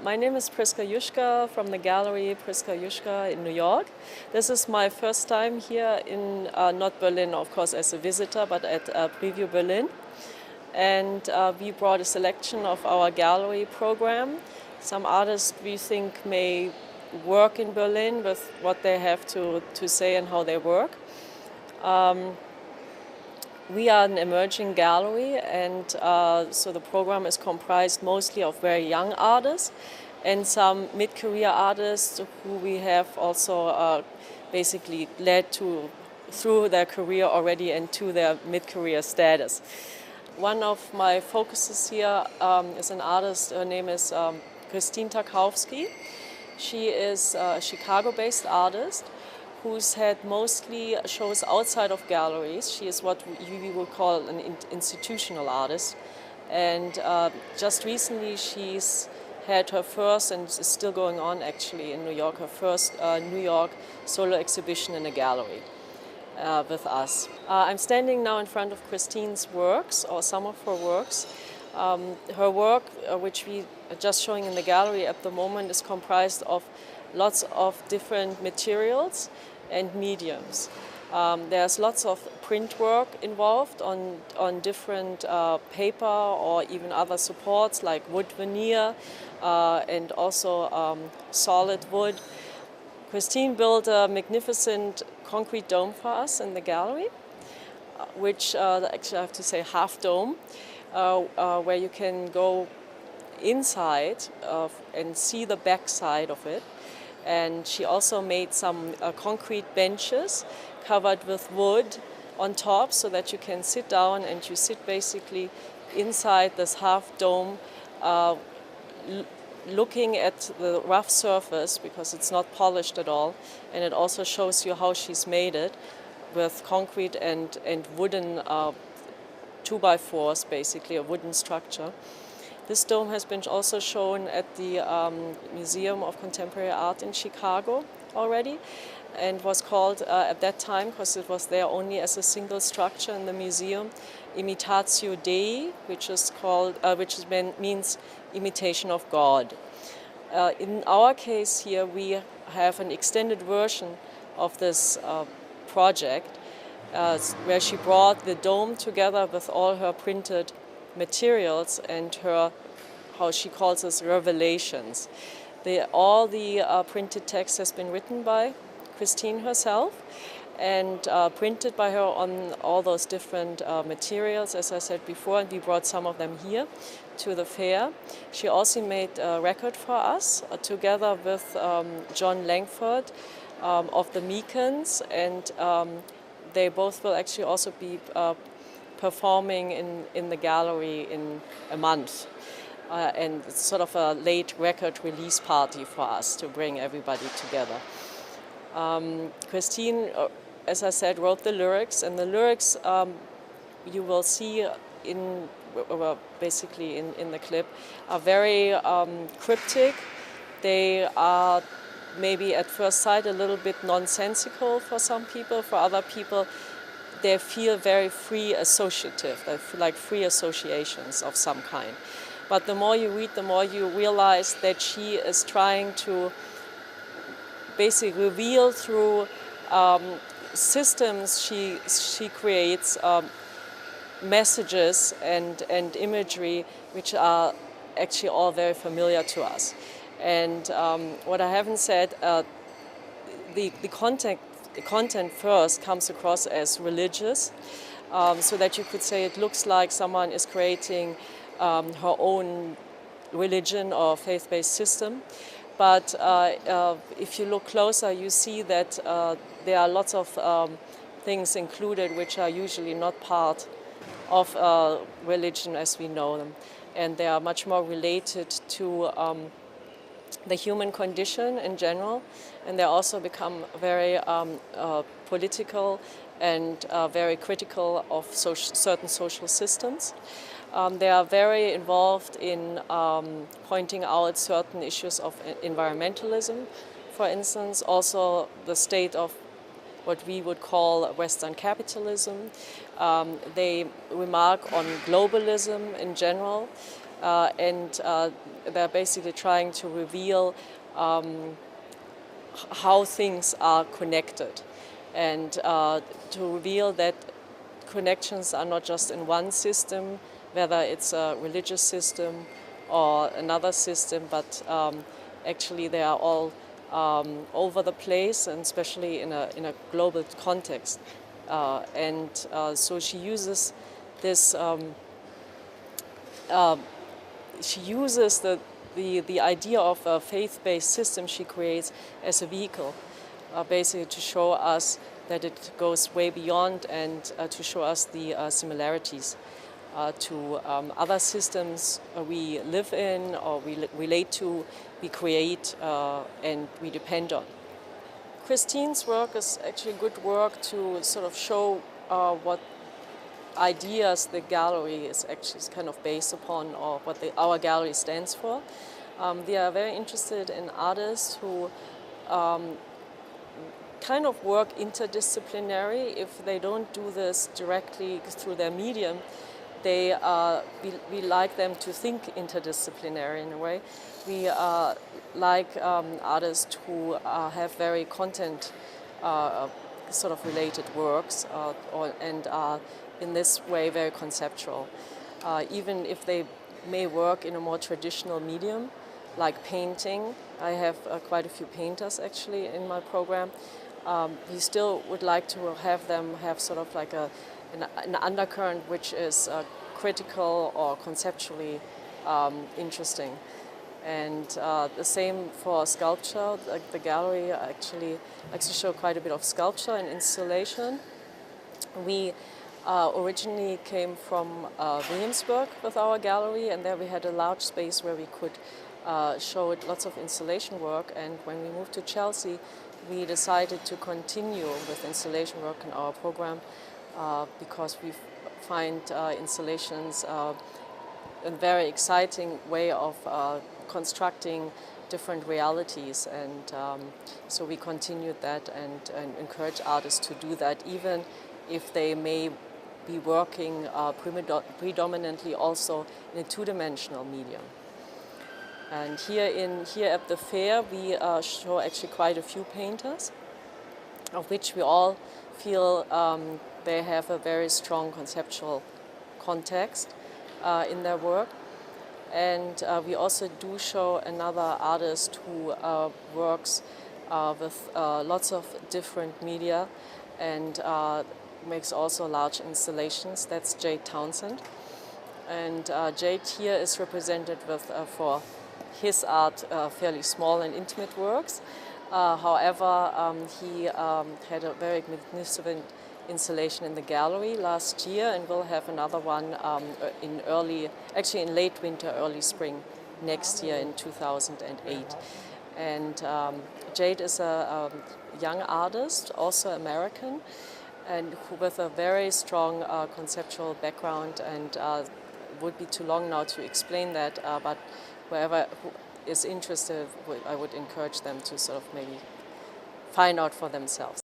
My name is Priska Juschka from the gallery Priska Juschka in New York. This is my first time here in, not Berlin, of course, as a visitor, but at Preview Berlin. And we brought a selection of our gallery program. Some artists we think may work in Berlin with what they have to say and how they work. We are an emerging gallery, and so the program is comprised mostly of very young artists and some mid-career artists who we have also basically led through their career already and to their mid-career status. One of my focuses here is an artist. Her name is Christine Tarkowski. She is a Chicago-based artist who's had mostly shows outside of galleries. She is what we would call an institutional artist. And just recently she's had her first, and is still going on actually in New York, her first New York solo exhibition in a gallery with us. I'm standing now in front of Christine's works, or some of her works. Her work, which we are just showing in the gallery at the moment, is comprised of lots of different materials and mediums. There's lots of print work involved on different paper or even other supports like wood veneer and also solid wood. Christine built a magnificent concrete dome for us in the gallery, which actually I have to say half dome, where you can go inside and see the back side of it. And she also made some concrete benches covered with wood on top so that you can sit down and you sit basically inside this half dome looking at the rough surface because it's not polished at all. And it also shows you how she's made it with concrete and wooden 2x4s, basically a wooden structure. This dome has been also shown at the Museum of Contemporary Art in Chicago already, and was called at that time, because it was there only as a single structure in the museum, Imitatio Dei, which means imitation of God. In our case here, we have an extended version of this project, where she brought the dome together with all her printed materials and her, how she calls this, revelations. All the printed text has been written by Christine herself and printed by her on all those different materials, as I said before, and we brought some of them here to the fair. She also made a record for us together with John Langford of the Meekins, and they both will actually also be performing in the gallery in a month. And it's sort of a late record release party for us to bring everybody together. Christine, as I said, wrote the lyrics, and the lyrics you will see basically in the clip are very cryptic. They are maybe at first sight a little bit nonsensical for some people. For other people, they feel very free associative, they feel like free associations of some kind. But the more you read, the more you realize that she is trying to basically reveal through systems she creates messages and imagery which are actually all very familiar to us. And what I haven't said, the content first comes across as religious, so that you could say it looks like someone is creating her own religion or faith-based system. But if you look closer, you see that there are lots of things included which are usually not part of religion as we know them. And they are much more related to the human condition in general, and they also become very political and very critical of certain social systems. They are very involved in pointing out certain issues of environmentalism, for instance, also the state of what we would call Western capitalism. They remark on globalism in general. and they're basically trying to reveal how things are connected, and to reveal that connections are not just in one system, whether it's a religious system or another system, but actually they are all over the place, and especially in a global context. So she uses this. She uses the idea of a faith-based system she creates as a vehicle, basically to show us that it goes way beyond, and to show us the similarities to other systems we live in or we relate to, we create, and we depend on. Christine's work is actually good work to sort of show what ideas the gallery is actually kind of based upon, or what our gallery stands for. We are very interested in artists who kind of work interdisciplinary. If they don't do this directly through their medium, we like them to think interdisciplinary in a way. We like artists who have very content sort of related works, and are in this way very conceptual. Even if they may work in a more traditional medium, like painting. I have quite a few painters actually in my program. We still would like to have them have sort of like an undercurrent which is critical or conceptually interesting. And the same for sculpture. The gallery actually likes to show quite a bit of sculpture and installation. We originally came from Williamsburg with our gallery, and there we had a large space where we could show lots of installation work. And when we moved to Chelsea, we decided to continue with installation work in our program because we find installations a very exciting way of constructing different realities, and so we continued that and encourage artists to do that, even if they may be working predominantly also in a two-dimensional medium. And here at the fair, we show actually quite a few painters, of which we all feel they have a very strong conceptual context in their work. And we also do show another artist who works with lots of different media and makes also large installations. That's Jade Townsend. And Jade here is represented with, for his art, fairly small and intimate works. However, he had a very magnificent installation in the gallery last year, and we'll have another one in late winter, early spring next year in 2008. And Jade is a young artist, also American, and with a very strong conceptual background, and would be too long now to explain that, but whoever is interested, I would encourage them to sort of maybe find out for themselves.